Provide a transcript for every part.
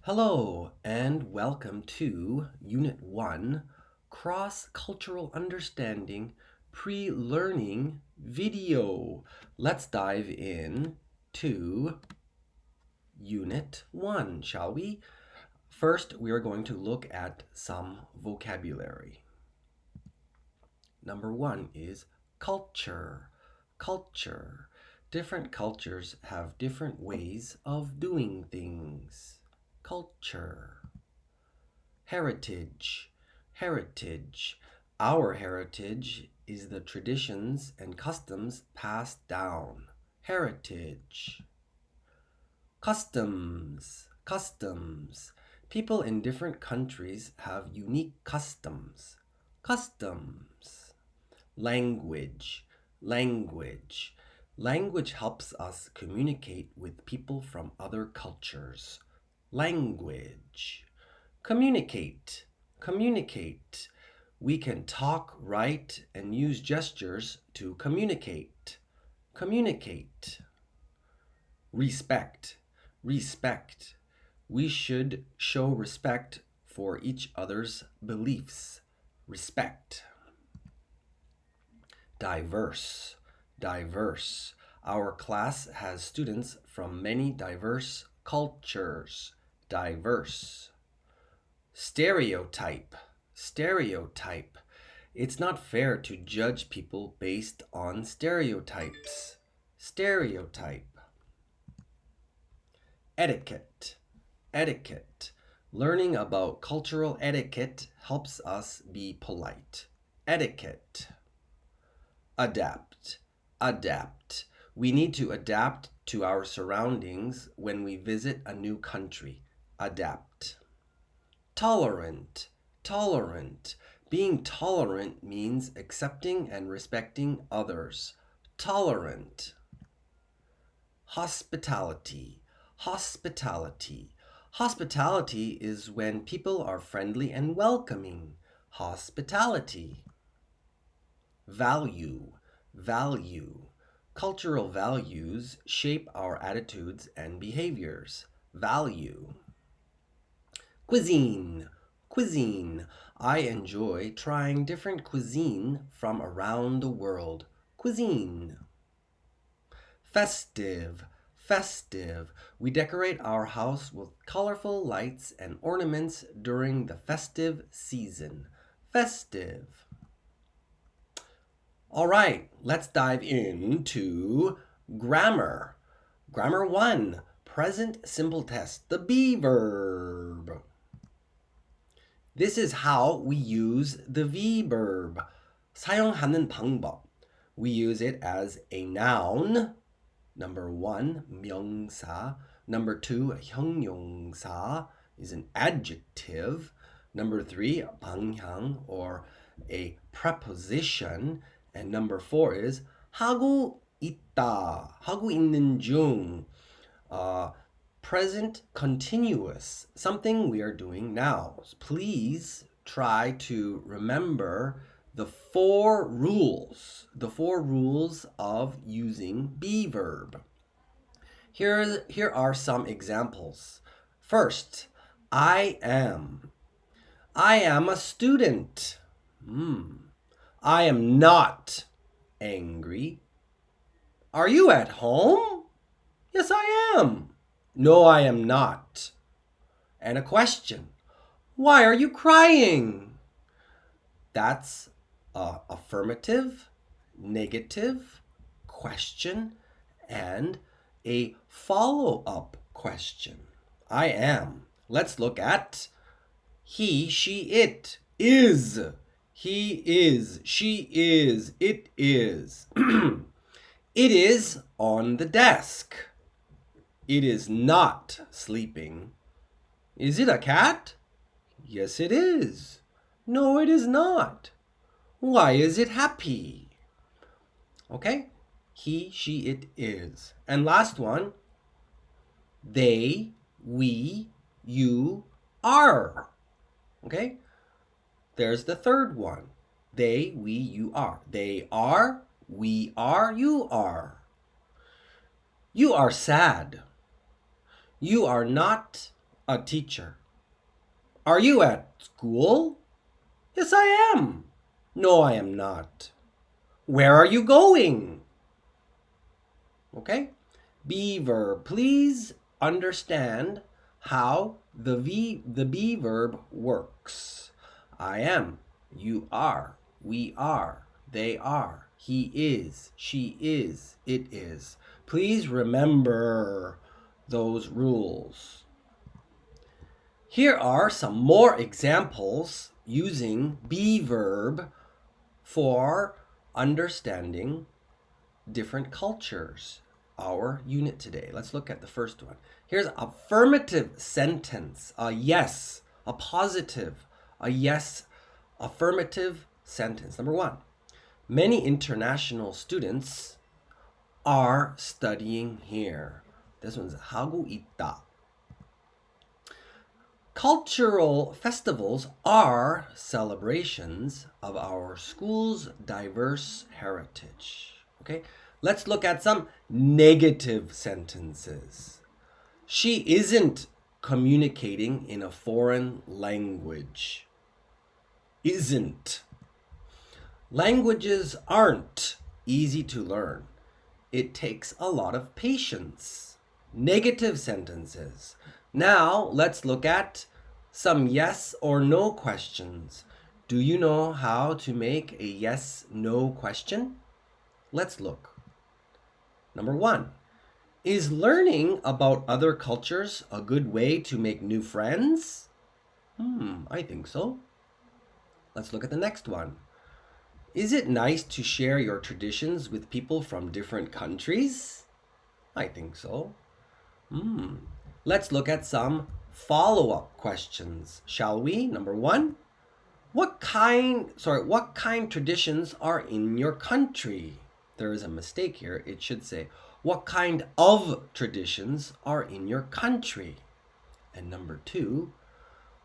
Hello and welcome to Unit 1 Cross Cultural Understanding Pre Learning Video. Let's dive in to Unit 1, shall we? First, we are going to look at some vocabulary. Number 1 is culture. Culture. Different cultures have different ways of doing things. Culture. Heritage. Heritage. Our heritage is the traditions and customs passed down. Heritage. Customs. Customs. People in different countries have unique customs. Customs. Language. Language. Language helps us communicate with people from other cultures. Language. Communicate. Communicate. We can talk, write, and use gestures to communicate. Communicate. Respect. Respect. We should show respect for each other's beliefs. Respect. Diverse. Diverse. Our class has students from many diverse cultures. Diverse. Stereotype. Stereotype. It's not fair to judge people based on stereotypes. Stereotype. Etiquette. Etiquette. Learning about cultural etiquette helps us be polite. Etiquette. Adapt. Adapt. We need to adapt to our surroundings when we visit a new country. Adapt. Tolerant. Tolerant. Being tolerant means accepting and respecting others. Tolerant. Hospitality. Hospitality. Hospitality is when people are friendly and welcoming. Hospitality. Value. Value. Cultural values shape our attitudes and behaviors. Value. Cuisine. Cuisine. I enjoy trying different cuisine from around the world. Cuisine. Festive. Festive. We decorate our house with colorful lights and ornaments during the festive season. Festive. All right, let's dive into grammar. Grammar 1, present simple test, the be verb. This is how we use the be verb. 사용하는 방법. We use it as a noun. Number 1, 명사. Number 2, 형용사 is an adjective. Number 3, 방향 or a preposition. And number 4 is 하고 있다. 하고 있는 중. Present continuous, something we are doing now. Please try to remember the four rules of using be verb. Here are some examples. First, I am. I am a student. I am not angry. Are you at home? Yes, I am. No, I am not. And a question. Why are you crying? That's affirmative, negative, question, and a follow-up question. I am. Let's look at he, she, it is. He is, she is, it is. It is on the desk. It is not sleeping. Is it a cat? Yes, it is. No, it is not. Why is it happy? Okay? He, she, it is. And last one. They, we, you are. Okay? There's the third one. They, we, you are. They are, we are, you are. You are sad. You are not A teacher. Are you at school? Yes, I am. No, I am not. Where are you going? Okay? Be verb. Please understand how the be verb works. I am. You are. We are. They are. He is. She is. It is. Please remember those rules. Here are some more examples using be verb for understanding different cultures. Our unit today. Let's look at the first one. Here's affirmative sentence. A yes, a positive, a yes, affirmative sentence. Number one, many international students are studying here. This one's 하고 있다. Cultural festivals are celebrations of our school's diverse heritage. Okay, let's look at some negative sentences. She isn't communicating in a foreign language. Isn't. Languages aren't easy to learn. It takes a lot of patience. Negative sentences. Now, let's look at some yes or no questions. Do you know how to make a yes/no question? Let's look. Number one, is learning about other cultures a good way to make new friends? I think so. Let's look at the next one. Is it nice to share your traditions with people from different countries? I think so. Let's look at some follow-up questions, shall we? Number one, what kind traditions are in your country? There is a mistake here. It should say, what kind of traditions are in your country? And number two,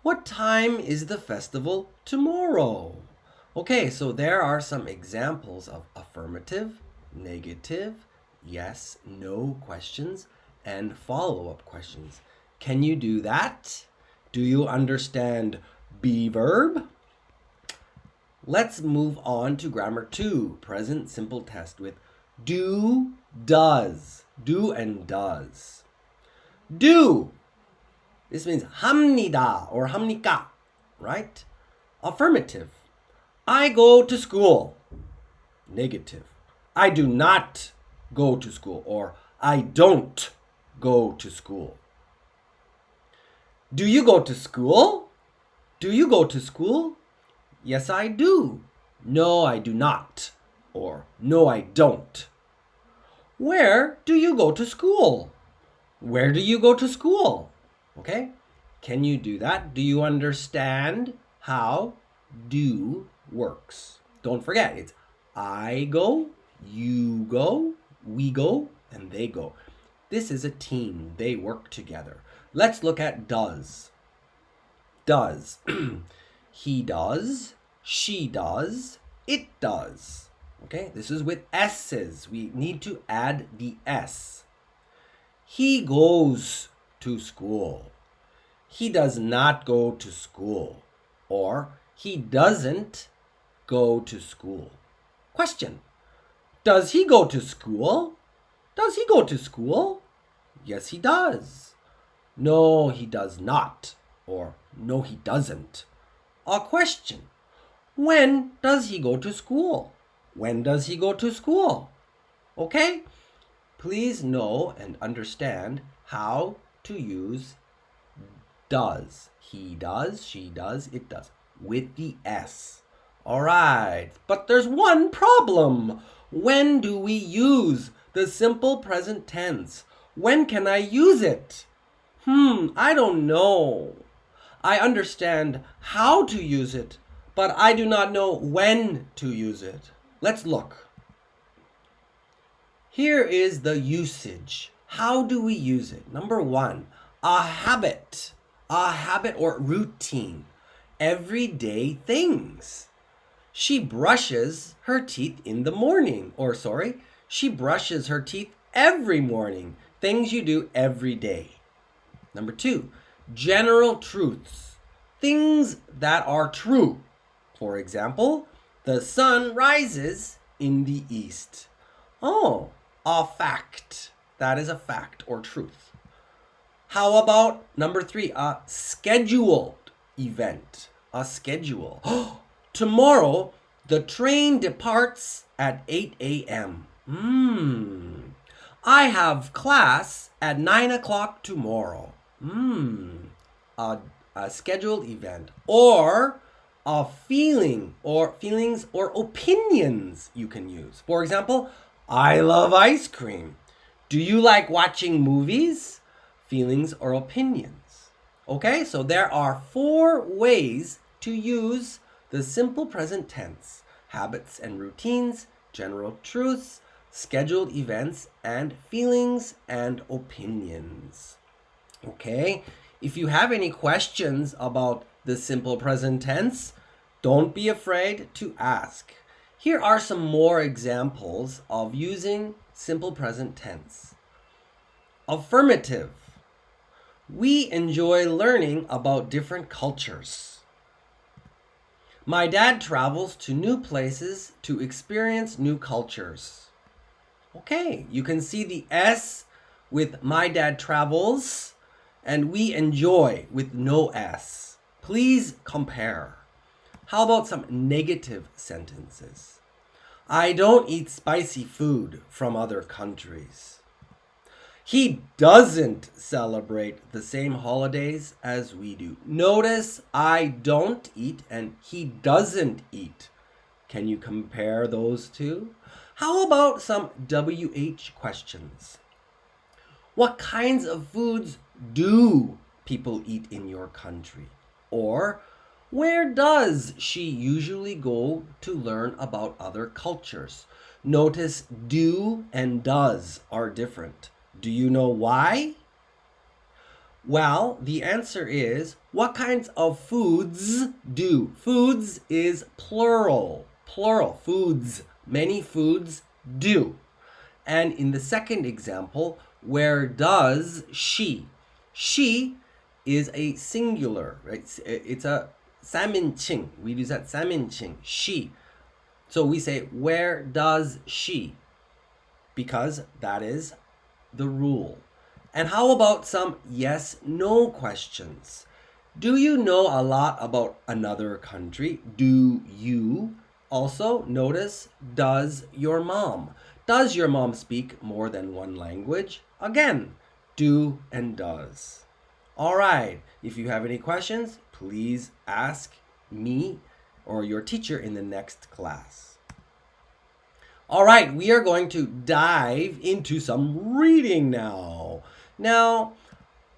what time is the festival tomorrow? Okay, so there are some examples of affirmative, negative, yes, no questions, and follow-up questions. Can you do that? Do you understand be verb? Let's move on to grammar 2, present simple test with do, does. Do and does. Do. This means 합니다 or 합니까, right? Affirmative. I go to school. Negative. I do not go to school, or I don't go to school. Do you go to school? Do you go to school? Yes, I do. No, I do not. Or no, I don't. Where do you go to school? Where do you go to school? Okay? Can you do that? Do you understand how do works? Don't forget, it's I go, you go, we go, and they go. This is a team. They work together. Let's look at does. Does. He does, she does, it does. Okay, this is with S's. We need to add the S. He goes to school. He does not go to school. Or he doesn't go to school. Question. Does he go to school? Does he go to school? Yes, he does. No, he does not. Or no, he doesn't. A question. When does he go to school? When does he go to school? Okay? Please know and understand how to use does. He does, she does, it does. With the S. All right. But there's one problem. When do we use the simple present tense? When can I use it? I don't know. I understand how to use it, but I do not know when to use it. Let's look. Here is the usage. How do we use it? Number one, a habit or routine, everyday things. She brushes her teeth in the morning, she brushes her teeth every morning, things you do every day. Number two, general truths, things that are true. For example, the sun rises in the east. Oh, a fact. That is a fact or truth. How about number 3, a scheduled event? A schedule. Tomorrow, the train departs at 8 a.m. I have class at 9 o'clock tomorrow. A scheduled event. Or a feeling or feelings or opinions you can use. For example, I love ice cream. Do you like watching movies? Feelings or opinions. Okay, so there are 4 ways to use the simple present tense: habits and routines, general truths, scheduled events, and feelings and opinions. Okay, if you have any questions about the simple present tense, don't be afraid to ask. Here are some more examples of using simple present tense. Affirmative. We enjoy learning about different cultures. My dad travels to new places to experience new cultures. Okay, you can see the S with my dad travels and we enjoy with no S. Please compare. How about some negative sentences? I don't eat spicy food from other countries. He doesn't celebrate the same holidays as we do. Notice I don't eat and he doesn't eat. Can you compare those two? How about some WH questions? What kinds of foods do people eat in your country? Or where does she usually go to learn about other cultures? Notice do and does are different. Do you know why? Well, the answer is, what kinds of foods do? Foods is plural. Plural. Foods. Many foods do. And in the second example, where does she? She is a singular, right? It's a 三人称. We use that 三人称. She. So we say, where does she? Because that is the rule. And how about some yes, no questions? Do you know a lot about another country? Do you? Also, notice, does your mom? Does your mom speak more than one language? Again, do and does. All right, if you have any questions, please ask me or your teacher in the next class. All right, we are going to dive into some reading now. Now,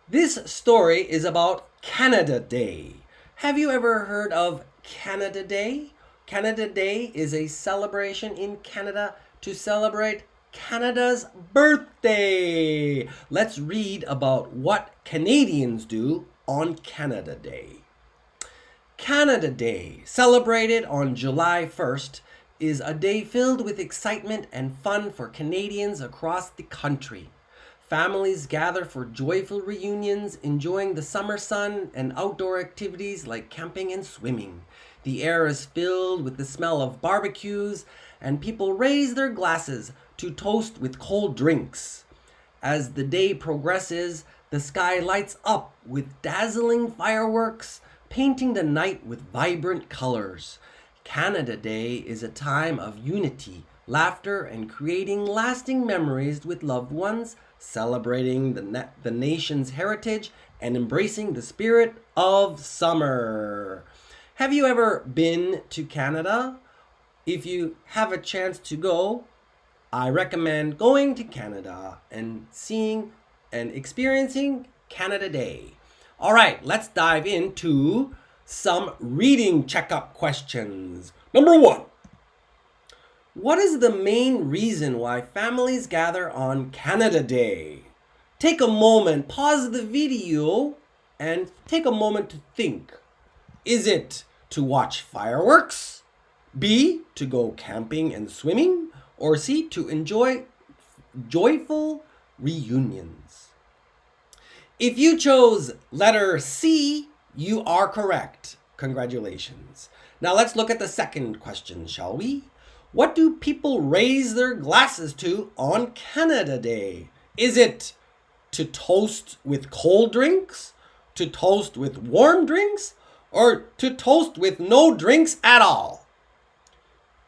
this story is about Canada Day. Have you ever heard of Canada Day? Canada Day is a celebration in Canada to celebrate Canada's birthday. Let's read about what Canadians do on Canada Day. Canada Day, celebrated on July 1st, is a day filled with excitement and fun for Canadians across the country. Families gather for joyful reunions, enjoying the summer sun and outdoor activities like camping and swimming. The air is filled with the smell of barbecues, and people raise their glasses to toast with cold drinks. As the day progresses, the sky lights up with dazzling fireworks, painting the night with vibrant colors. Canada Day is a time of unity, laughter, and creating lasting memories with loved ones, celebrating the nation's heritage and embracing the spirit of summer. Have you ever been to Canada? If you have a chance to go, I recommend going to Canada and seeing and experiencing Canada Day. All right, let's dive into some reading checkup questions. Number 1. What is the main reason why families gather on Canada Day? Take a moment, pause the video, and take a moment to think. Is it to watch fireworks? B, to go camping and swimming? Or C, to enjoy joyful reunions? If you chose letter C, you are correct. Congratulations. Now let's look at the second question, shall we? What do people raise their glasses to on Canada Day? Is it to toast with cold drinks, to toast with warm drinks, or to toast with no drinks at all?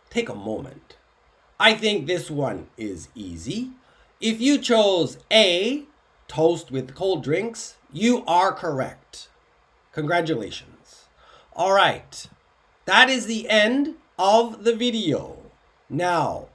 Take a moment. I think this one is easy. If you chose A, toast with cold drinks, you are correct. Congratulations. All right, that is the end of the video. Now,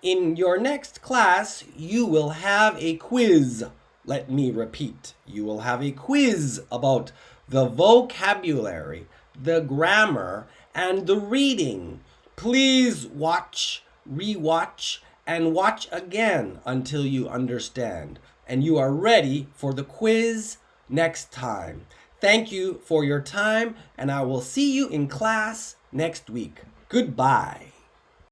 in your next class, you will have a quiz. Let me repeat. You will have a quiz about the vocabulary, the grammar, and the reading. Please watch, rewatch, and watch again until you understand and you are ready for the quiz next time. Thank you for your time, and I will see you in class next week. Goodbye.